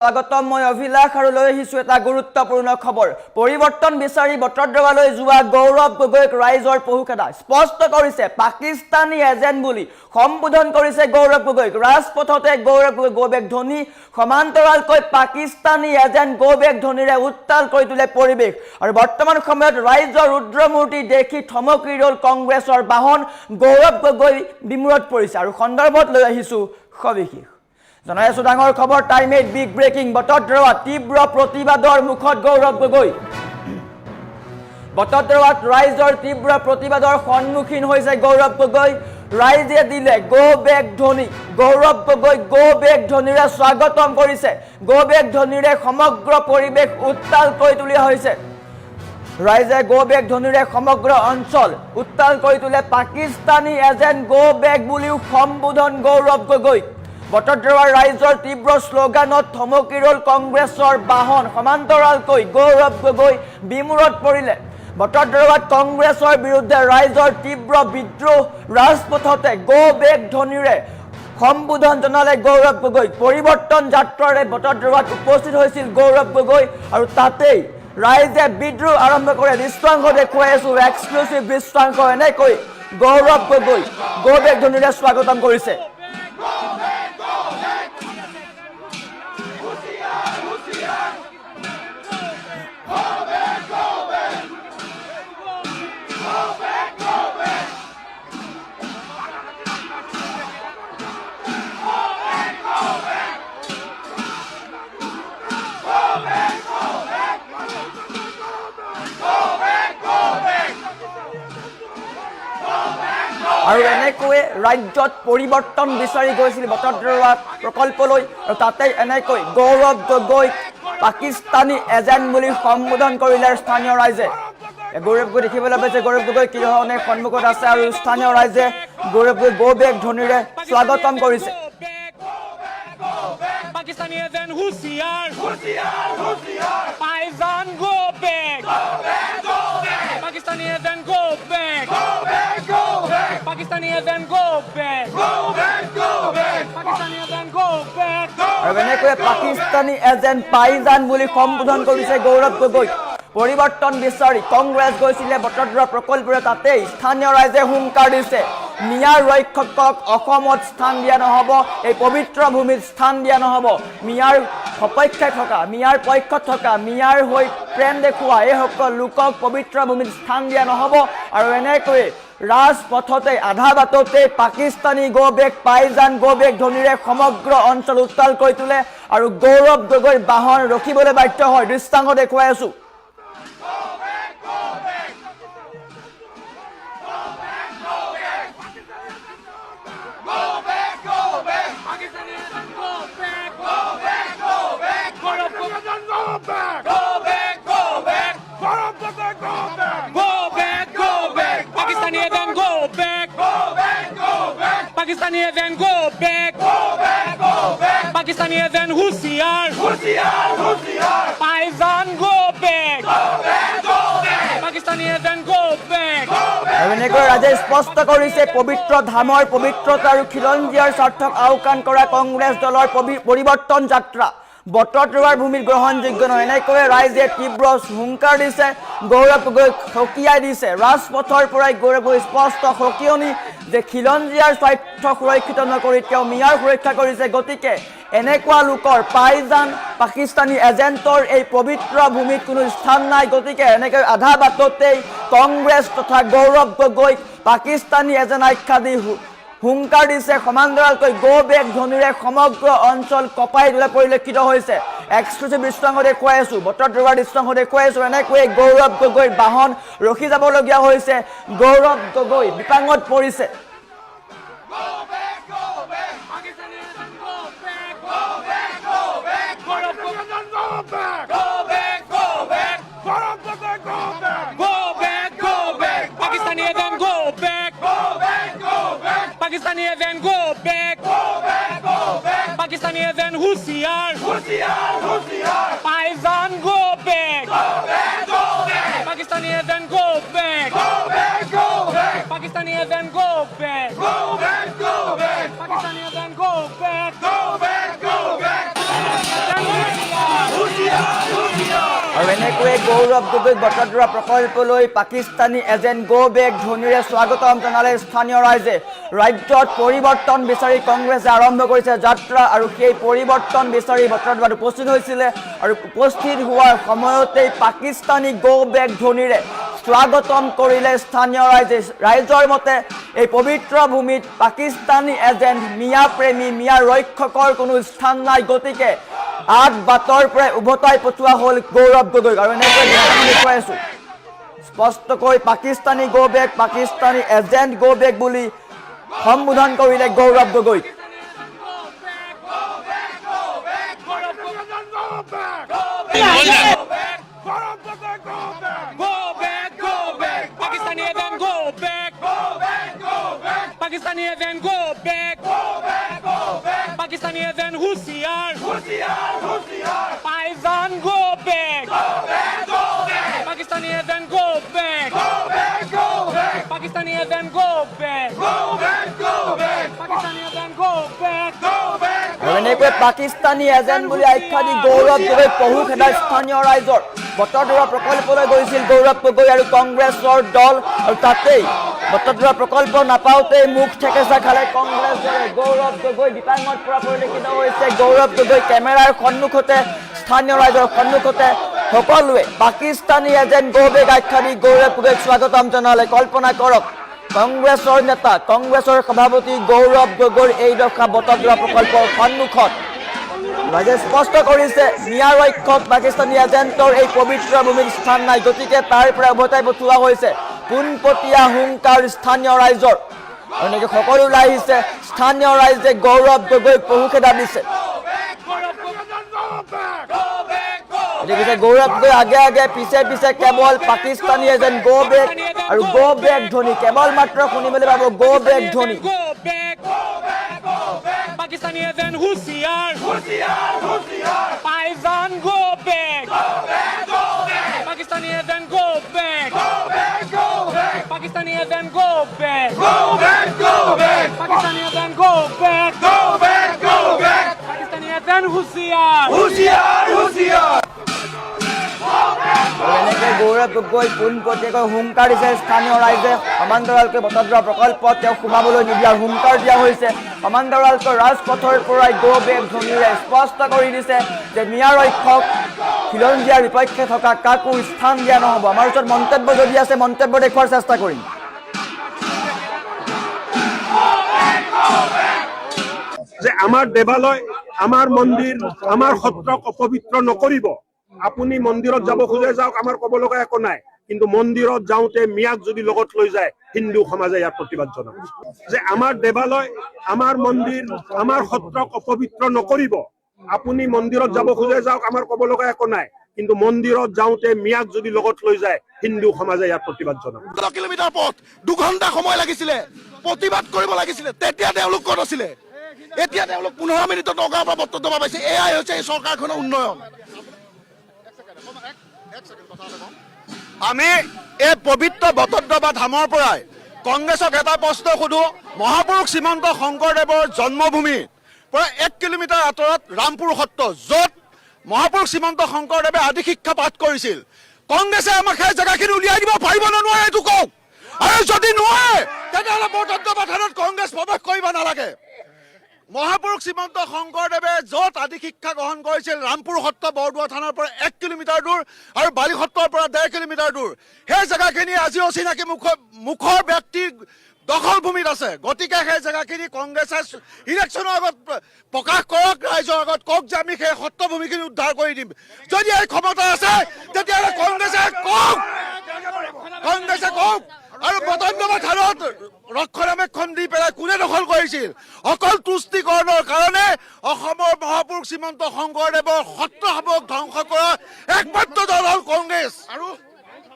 স্বাগতম মই অভিলাষ আৰু লৈ আহিছো এটা গুৰুত্বপূৰ্ণ খবৰ পৰিৱৰ্তন বিচাৰি বটদ্ৰৱালৈ যোৱা গৌৰৱ গগৈক ৰাইজৰ পহুকেদা স্পষ্ট কৰিছে পাকিস্তানী এজেন্ট বুলি সম্বোধন কৰিছে গৌৰৱ গগৈক ৰাজপথতে গৌৰৱ গগৈ গোবেক ধনী সমান্তৰালকৈ পাকিস্তানী এজেন্ট গোবেক ধনীৰে উত্তাল কৰি তুলে পৰিৱেশ আৰু বৰ্তমান সময়ত ৰাইজৰ ৰুদ্ৰমূৰ্তি দেখি থমকি ৰল কংগ্ৰেছৰ বাহন গৌৰৱ গগৈ বিমূৰত পৰিছে আৰু সন্দৰ্ভত লৈ আহিছো সবিশেষ জনাই আছো ডাঙৰ খবৰ টাইম 8 বিগ ব্ৰেকিং বটদ্ৰৱাত তীব্ৰ প্ৰতিবাদৰ মুখত গৌৰৱ গগৈ বটদ্ৰৱাত ৰাইজৰ তীব্ৰ প্ৰতিবাদৰ সন্মুখীন হৈছে গৌৰৱ গগৈ ৰাইজে দিলে গো বেক ধনী গৌৰৱ গগৈ গো বেক ধনীৰে স্বাগতম কৰিছে গো বেক ধনীৰে সমগ্ৰ পৰিৱেশ উত্তাল কৰি তুলিয়া হৈছে ৰাইজে গো বেক ধনীৰে সমগ্ৰ অঞ্চল উত্তাল কৰি তুলে পাকিস্তানী এজেন্ট গো বেক বুলিও সম্বোধন গৌৰৱ গগৈ বটদ্ৰৱাৰ ৰাইজৰ তীব্ৰ শ্লোগানত থমকি ৰল কংগ্ৰেছৰ বাহন সমান্তৰালকৈ গৌৰৱ গগৈ বিমূৰত পৰিলে বটদ্ৰৱাত কংগ্ৰেছৰ বিৰুদ্ধে ৰাইজৰ তীব্ৰ বিদ্ৰোহ ৰাজপথতে গো বেক ধনীৰে সম্বোধন জনালে গৌৰৱ গগৈ পৰিৱৰ্তন যাত্ৰাৰে বটদ্ৰৱাত উপস্থিত হৈছিল গৌৰৱ গগৈ আৰু তাতেই ৰাইজে বিদ্ৰোহ আৰম্ভ কৰে দৃশ্যাংশ দেখুৱাই আছো এক্সক্লুচিভ দৃশ্যাংশ এনেকৈ গৌৰৱ গগৈ গো বেক ধনীৰে স্বাগতম কৰিছে আৰু এনেকৈ ৰাজ্যত পৰিৱৰ্তন বিচাৰি গৈছিল বটদ্ৰৱা প্ৰকল্পলৈ আৰু তাতে এনেকৈ গৌৰৱ গগৈ পাকিস্তানী এজেন্ট বুলি সম্বোধন কৰিলে স্থানীয় ৰাইজে গৌৰৱ গগৈ দেখিবলৈ পাইছে গৌৰৱ গগৈ কি ধৰণে সন্মুখত আছে আৰু স্থানীয় ৰাইজে গৌৰৱ গগৈ গো বেক ধনীৰে স্বাগতম কৰিছে Pakistani ezen husiar Paisan go back Pakistani ezen go back Pakistani ezen go back Pakistani ezen go back আৰু এনেকৈ পাকিস্তানী এজেন্ট পাইজান বুলি সম্বোধন কৰিছে গৌৰৱ গগৈ পৰিৱৰ্তন বিচাৰি কংগ্ৰেছ গৈছিলে বটদ্ৰৱা প্ৰকল্পৰে তাতেই স্থানীয় ৰাইজে হুংকাৰ দিছে মিয়াৰ ৰক্ষকক অসমত স্থান দিয়া নহব এই পবিত্ৰ ভূমিত স্থান দিয়া নহব মিয়াৰ সপক্ষে থকা মিয়াৰ পক্ষত থকা মিয়াৰ হৈ প্ৰেম দেখুৱা এই সকল লোকক পবিত্ৰ ভূমিত স্থান দিয়া নহব আৰু এনেকৈ ৰাজপথতে আধা বাটতে পাকিস্তানী গো বেক পাইজান গো বেক ধনীৰে সমগ্ৰ অঞ্চল উত্তাল কৰি তোলে আৰু গৌৰৱ গগৈৰ বাহন ৰখিবলৈ বাধ্য হয় দৃশ্যাংশ দেখুৱাই আছো Pakistani ezen go back Pakistani ezen husiar Paisan go back Pakistani ezen go back আৰু এনেকৈ ৰাজে স্পষ্ট কৰিছে পবিত্ৰ ধামৰ পবিত্ৰতা আৰু খিলঞ্জীয়াৰ স্বাৰ্থক আওকাণ কৰা কংগ্ৰেছ দলৰ পৰিৱৰ্তন যাত্ৰা বটদ্ৰৱাৰ ভূমিত গ্ৰহণযোগ্য নহয় এনেকৈ ৰাইজে তীব্ৰ হুংকাৰ দিছে গৌৰৱ গগৈক সকীয়াই দিছে ৰাজপথৰ পৰাই গৌৰৱ গগৈ স্পষ্ট সকীয়নি যে খিলঞ্জীয়াৰ স্বাৰ্থ সুৰক্ষিত নকৰি তেওঁ মিয়াৰ সুৰক্ষা কৰিছে গতিকে এনেকুৱা লোকৰ পাইজান পাকিস্তানী এজেন্টৰ এই পবিত্ৰ ভূমিত কোনো স্থান নাই গতিকে এনেকৈ আধা বাটতেই কংগ্ৰেছ তথা গৌৰৱ গগৈক পাকিস্তানী এজেন্ট আখ্যা দি হুংকাৰ দিছে সমান্তৰালকৈ গো বেক ধনীৰে সমগ্ৰ অঞ্চল কপাই তোলা পৰিলক্ষিত হৈছে এক্সক্লুচিভ দৃশ্যাংশ দেখুৱাই আছো বটদ্ৰৱাৰ দৃশ্যাংশ দেখুৱাই আছো এনেকৈ গৌৰৱ গগৈৰ বাহন ৰখি যাবলগীয়া হৈছে গৌৰৱ গগৈ বিপাঙত পৰিছে Pakistani ezen go back Pakistani ezen go back Pakistani ezen husiar Paisan go back Pakistani ezen go back Pakistani ezen go back Pakistani ezen go back আৰু এনেকৈয়ে গৌৰৱ গগৈক বটদ্ৰৱা প্ৰকল্পলৈ পাকিস্তানী এজেণ্ট গো বেক ধ্বনিৰে স্বাগতম জনালে স্থানীয় ৰাইজে। ৰাজ্যত পৰিৱৰ্তন বিচাৰি কংগ্ৰেছে আৰম্ভ কৰিছে যাত্ৰা আৰু সেই পৰিৱৰ্তন বিচাৰি বটদ্ৰৱাত উপস্থিত হৈছিলে আৰু উপস্থিত হোৱাৰ সময়তেই পাকিস্তানী গো বেক ধ্বনিৰে স্বাগতম কৰিলে স্থানীয় ৰাইজে। ৰাইজৰ মতে এই পবিত্ৰ ভূমিত পাকিস্তানী এজেণ্ট মিয়া প্ৰেমী মিয়া ৰক্ষকৰ কোনো স্থান নাই, গতিকে আঠ বাটৰ পৰাই উভতাই পঠোৱা হ'ল গৌৰৱ গগৈক। আৰু এনেকৈ দেখুৱাই আছোঁ স্পষ্টকৈ Pakistani go back Pakistani agent go back বুলি সম্বোধন কৰিলে গৌৰৱ গগৈক। Pakistani event, go back. Pakistani event, go back. Pakistani event, Husiar. Paisan, go back. Pakistani event, go back. Pakistani event, go back. Pakistani event, go back. আৰু এনেকৈ Pakistani agent বুলি আখ্যা দি গৌৰৱ গগৈ পহু খেদাই স্থানীয় ৰাইজৰ। বটদ্ৰৱা প্ৰকল্পলৈ গৈছিল গৌৰৱ গগৈ আৰু কংগ্ৰেছৰ দল, আৰু তাতেই বটদ্ৰৱা প্ৰকল্প নাপাওঁতেই মুখ ঠেকেচা খালে কংগ্ৰেছ দলে। গৌৰৱ গগৈ বিপাঙত পৰা পৰিলক্ষিত হৈছে। গৌৰৱ গগৈ কেমেৰাৰ সন্মুখতে স্থানীয় ৰাইজৰ সন্মুখতে সকলোৱে পাকিস্তানী এজেণ্ট গো বেক আখ্যা দি গৌৰৱ গগৈক স্বাগতম জনালে। কল্পনা কৰক কংগ্ৰেছৰ নেতা কংগ্ৰেছৰ সভাপতি গৌৰৱ গগৈৰ এই দশা বটদ্ৰৱা প্ৰকল্পৰ সন্মুখত। ৰাইজে স্পষ্ট কৰিছে মিয়া ৰক্ষক পাকিস্তানী এজেণ্টৰ এই পবিত্ৰ ভূমিত স্থান নাই, গতিকে তাৰ পৰা উভতাই পঠোৱা হৈছে। পোনপটীয়া হুংকাৰ স্থানীয় ৰাইজৰ। আৰু এনেকৈ সকলো ওলাই আহিছে। স্থানীয় ৰাইজে গৌৰৱ গগৈক পহু খেদা দিছে। দেখিছে গৌৰৱ গগৈ আগে আগে পিছে পিছে কেৱল পাকিস্তানী এজেণ্ট গো বেক আৰু গো বেক ধ্বনি কেৱল মাত্ৰ শুনিবলৈ পাব গো বেক ধ্বনি। Pakistani event, Husiar. Paisan, go back. Pakistani event, go back. Pakistani event, go back. Pakistani event, go back. Pakistani event, Husiar. এনেকৈ গৌৰৱ গগৈ পোনপটীয়াকৈ হুংকাৰ দিছে স্থানীয় ৰাইজে। সমান্তৰালকৈ বটদ্ৰৱা প্ৰকল্পত তেওঁক সোমাবলৈ নিদিয়াৰ হুংকাৰ দিয়া হৈছে। সমান্তৰালকৈ ৰাজপথৰ পৰাই গো বেক ধ্বনিৰে স্পষ্ট কৰি দিছে যে মিয়া ৰক্ষক খিলঞ্জীয়াৰ বিপক্ষে থকা কাকো স্থান দিয়া নহ'ব। আমাৰ ওচৰত মন্তব্য যদি আছে মন্তব্য দেখুওৱাৰ চেষ্টা কৰিম। যে আমাৰ দেৱালয় আমাৰ মন্দিৰ আমাৰ সত্ৰক অপবিত্ৰ নকৰিব। আপুনি মন্দিৰত যাব খোজে যাওক, আমাৰ ক'ব লগা একো নাই, কিন্তু মন্দিৰত যাওঁতে মিয়াক যদি লগত লৈ যায় হিন্দু সমাজে ইয়াৰ প্ৰতিবাদ জনাব যে আমাৰ দেৱালয় আমাৰ মন্দিৰ আমাৰ সত্ৰক অপবিত্ৰ নকৰিব। আপুনি মন্দিৰত যাব খোজে যাওক, আমাৰ ক'ব লগা একো নাই, কিন্তু মন্দিৰত যাওঁতে মিয়াক যদি লগত লৈ যায় হিন্দু সমাজে ইয়াৰ প্ৰতিবাদ জনাব। 10 কিলোমিটাৰ পথ 2 ঘণ্টা সময় লাগিছিলে, প্ৰতিবাদ কৰিব লাগিছিলে, তেতিয়া তেওঁলোক ক'ত আছিলে? এতিয়া তেওঁলোক 15 মিনিটত টকাৰ পৰা বটদ্ৰৱা পাইছে। এয়াই হৈছে এই চৰকাৰখনৰ উন্নয়ন। আমি এই পবিত্ৰ বটদ্ৰৱা ধামৰ পৰাই কংগ্ৰেছক এটা প্ৰশ্ন সোধো। মহাপুৰুষ শ্ৰীমন্ত শংকৰদেৱৰ জন্মভূমিৰ পৰা 1 কিলোমিটাৰ আঁতৰত ৰামপুৰ সত্ৰ, য'ত মহাপুৰুষ শ্ৰীমন্ত শংকৰদেৱে আদি শিক্ষা পাঠ কৰিছিল, কংগ্ৰেছে আমাক সেই জেগাখিনি উলিয়াই দিব পাৰিব নে নোৱাৰে এইটো কওক। আৰু যদি নোৱাৰে তেতিয়াহ'লে বটদ্ৰৱা থানত কংগ্ৰেছ প্ৰৱেশ কৰিব নালাগে। মহাপুৰুষ শ্ৰীমন্ত শংকৰদেৱে য'ত আদি শিক্ষা গ্ৰহণ কৰিছিল ৰামপুৰ সত্ৰ বৰদোৱা থানাৰ পৰা 1 কিলোমিটাৰ দূৰ আৰু বালি সত্ৰৰ পৰা 1.5 কিলোমিটাৰ দূৰ, সেই জেগাখিনি আজিও অচিনাকি মুখৰ ব্যক্তিৰ দখল ভূমিত আছে। গতিকে সেই জেগাখিনি কংগ্ৰেছে ইলেকশ্যনৰ আগত প্ৰকাশ কৰক, ৰাইজৰ আগত কওক যে আমি সেই সত্ৰভূমিখিনি উদ্ধাৰ কৰি দিম। যদি এই ক্ষমতা আছে তেতিয়াহ'লে কংগ্ৰেছে কওক। আৰু বটদ্ৰৱা থানত ৰক্ষণাবেক্ষণ দি পেলাই কোনে দখল কৰিছিল? অকল তুষ্টিকৰণৰ কাৰণে অসমৰ মহাপুৰুষ শ্ৰীমন্ত শংকৰদেৱৰ সত্ৰসমূহক ধ্বংস কৰা একমাত্ৰ দল হ'ল কংগ্ৰেছ। আৰু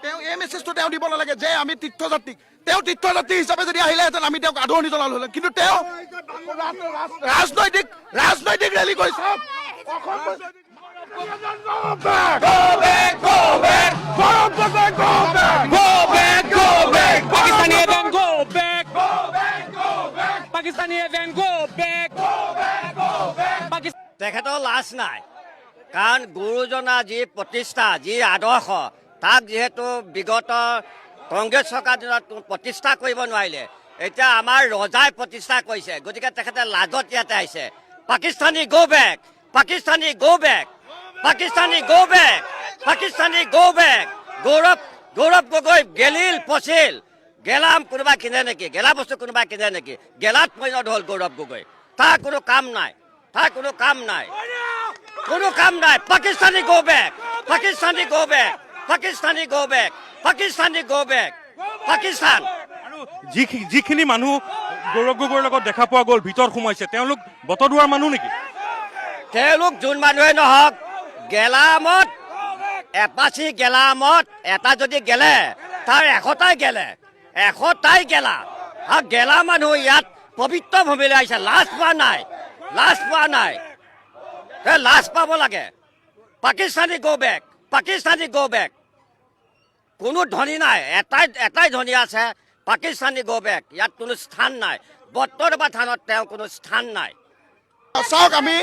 তেওঁ এই মেছেজটো তেওঁ দিব নালাগে যে আমি তীৰ্থযাত্ৰী। তেওঁ তীৰ্থযাত্ৰী হিচাপে যদি আহিলেহেঁতেন আমি তেওঁক আদৰণি জনালো হ'লে, কিন্তু তেওঁ ৰাজনৈতিক ৰেলী কৰিছে। Pakistani event, go back. Pakistani event, go back. তেখেতৰ লাজ নাই, কাৰণ গুৰুজনাৰ যি প্ৰতিষ্ঠা যি আদৰ্শ তাক যিহেতু বিগত কংগ্ৰেছ চৰকাৰ দিনত প্ৰতিষ্ঠা কৰিব নোৱাৰিলে, এতিয়া আমাৰ ৰজাই প্ৰতিষ্ঠা কৰিছে, গতিকে তেখেতে লাজত ইয়াতে আহিছে। Pakistani go back, Pakistani go back, Pakistani go back, Pakistani go back. Gaurav Gogoi গেলিল পচিল, গেলাম কোনোবাই কিনে নেকি, গেলা বস্তু কোনোবাই কিনে নেকি, গেলাত পৰিণত হ'ল গৌৰৱ গগৈ। তাৰ কোনো কাম নাই, তাৰ কোনো কাম নাই, কোনো কাম নাই। Pakistani go back, Pakistani go back, Pakistani go back, Pakistani go back, Pakistan. যিখিনি মানুহ গৌৰৱ গগৈৰ লগত দেখা পোৱা গ'ল ভিতৰত সোমাইছে, তেওঁলোক বটদুৱাৰ মানুহ নেকি? তেওঁলোক যোন মানুহে নহওক, গেলামত এপাচি গেলামত এটা যদি গেলে তাৰ 100টাই গেলে, 100টাই গেলা। আৰু গেলা মানুহ ইয়াত পবিত্ৰ ভূমিলৈ আহিছে, লাজ পোৱা নাই, লাজ পোৱা নাই, লাজ পাব লাগে। Pakistani go back, Pakistani go back. কোনো ধনী নাই, এটাই ধনী আছে, পাকিস্তানী গো বেক। ইয়াত কোনো স্থান নাই, বট্টদবা থানত তেওঁ কোনো স্থান নাই। চাওক আমি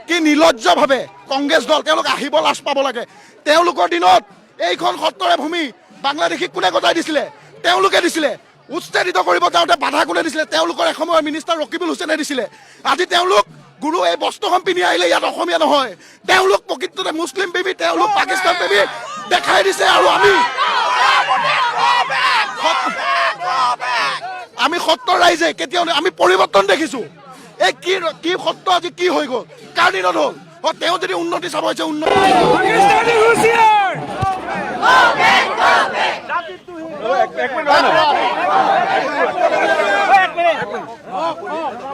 কি নিৰ্লজ্জভাৱে কংগ্ৰেছ দল তেওঁলোক আহিব লাজ পাব লাগে। তেওঁলোকৰ দিনত এইখন সত্ৰৰে ভূমি বাংলাদেশীক কোনে গতাই দিছিলে? তেওঁলোকে দিছিলে। উচ্ছেদিত কৰিব যাওঁতে বাধা কোনে দিছিলে? তেওঁলোকৰ এসময়ৰ মিনিষ্টাৰ ৰকিবুল হুছেইনে দিছিলে। আজি তেওঁলোক গুৰু এই বস্ত্ৰখন পিন্ধি আহিলে ইয়াত অসমীয়া নহয়, তেওঁলোক প্ৰকৃততে মুছলিম প্ৰেমী, তেওঁলোক পাকিস্তান প্ৰেমী দেখাই দিছে। আৰু আমি সত্ৰৰ ৰাইজে কেতিয়াও আমি পৰিৱৰ্তন দেখিছো। এই কি সত্য আজি কি হৈ গ'ল, কাৰ দিনত হ'ল? তেওঁ যদি উন্নতি চাব হৈছে উন্নতি।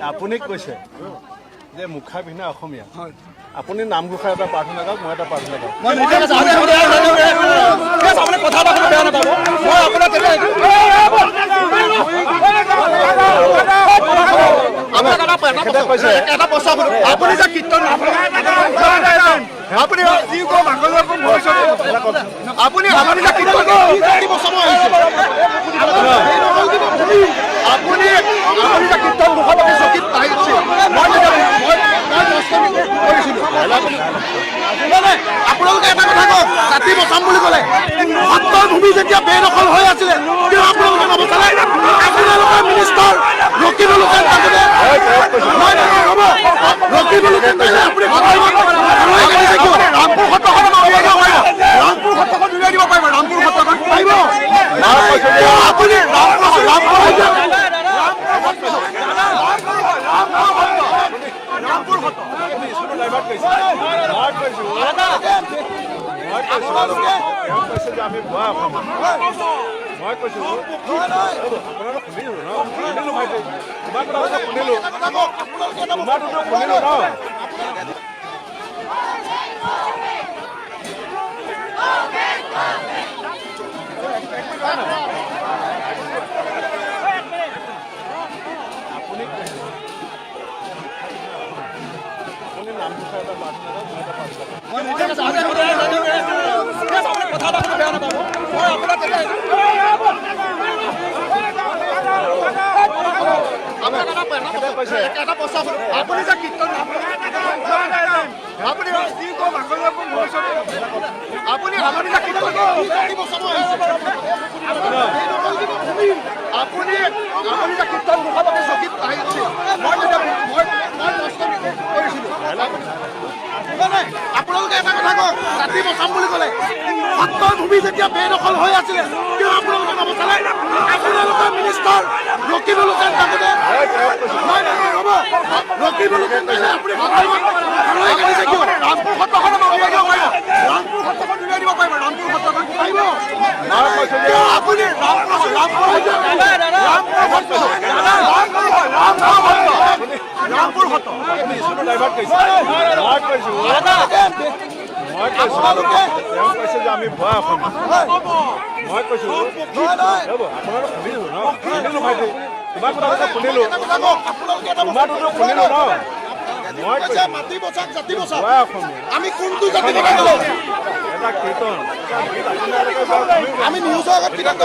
আপুনি কৈছে যে মুখা পিন্ধা অসমীয়া, আপুনি নামঘোষাৰ এটা প্ৰাৰ্থনা গাওক, মই এটা প্ৰাৰ্থনা গাওক। আপুনি যে কীৰ্তন আপুনি যি কম আগলৈ আপুনি আপুনি যে কীৰ্তন আপুনি যে কীৰ্তন মুখাপাতি চকীত আহিছে, আপোনালোকে এটা কথা কওক, জাতি বচাম বুলি ক'লে সত্ৰৰ ভূমি যেতিয়া বেদখল হৈ আছিলে কিয় আপোনালোকে নবচালে? আপোনালোকৰ মিনিষ্টাৰ ৰকিবুল হুছেইন থাকোতে ৰকিবুল হুছেইন আপুনি ৰামপুৰ সত্ৰখন উলিয়াই দিব পাৰিব, ৰামপুৰ সত্ৰখন উলিয়াই দিব পাৰিব, ৰামপুৰ সত্ৰখন পাৰিব আপুনি আমি ভুৱা মই কৈছো শুনিলো ন। আপুনি যে কীৰ্তন আপুনি যি কম আগলৈ আপুনি আপুনি যে কীৰ্তন আপুনি যে কীৰ্তন মুখাপাতি চকীত আহিছে, আপোনালোকে এটা কথা কওক, জাতি বচাম বুলি ক'লে সত্ৰৰ ভূমি যেতিয়া বেদখল হৈ আছিলে কিয় আপোনালোকে নবচালে? আপোনালোকৰ মিনিষ্টাৰ ৰকিবুল হুছেইন থাকোতে ৰকিবুল হুছেইন আপুনি কিয় ৰামপুৰ সত্ৰখন উলিয়াই দিব পাৰিব, ৰামপুৰ সত্ৰখন উলিয়াই দিব পাৰিব, ৰামপুৰ সত্ৰখন পাৰিব আপুনি ৰামপুৰ সত্ৰ তেওঁ কৈছে যে আমি ভুৱা অসমীয়া, মই কৈছো শুনিলো ভাইটি, তোমাৰ কথা শুনিলো, তোমাৰতো শুনিলো ন। মই মাটি বচাক জাতি বচাক, আমি কোনটো জাতি বচালো? এটা কীৰ্তন আমি নিউজৰ আগত কীৰ্তন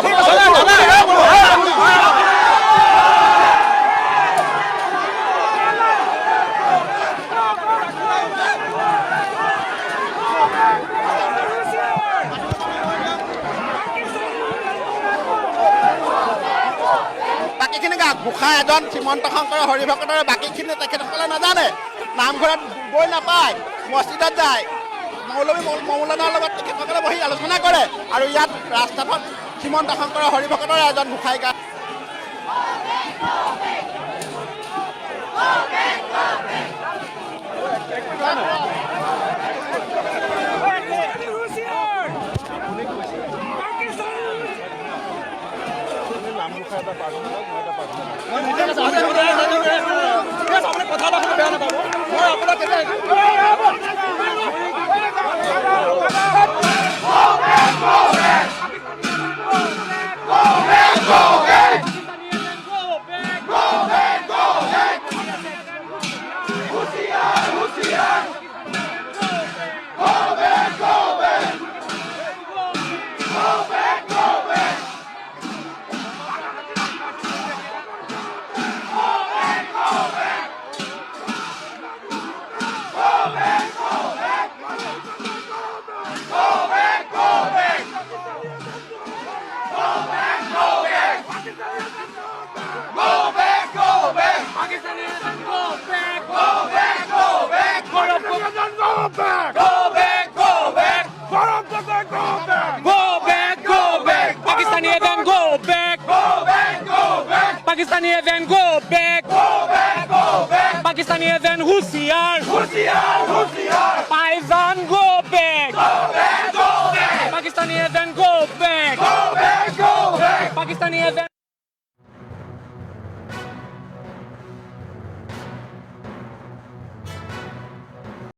গোঁসাই এজন শ্ৰীমন্ত শংকৰ হৰিভকতৰে বাকীখিনি তেখেতসকলে নাজানে নামঘৰত গৈ নাপায় মছজিদত যায় মৌলবী মৌলানাৰ লগত তেখেতসকলে বহি আলোচনা কৰে আৰু ইয়াত ৰাস্তাত শ্ৰীমন্ত শংকৰ হৰিভকতৰে এজন গোঁসাই গায় Pakistani event, go back. Pakistani event, Husiar.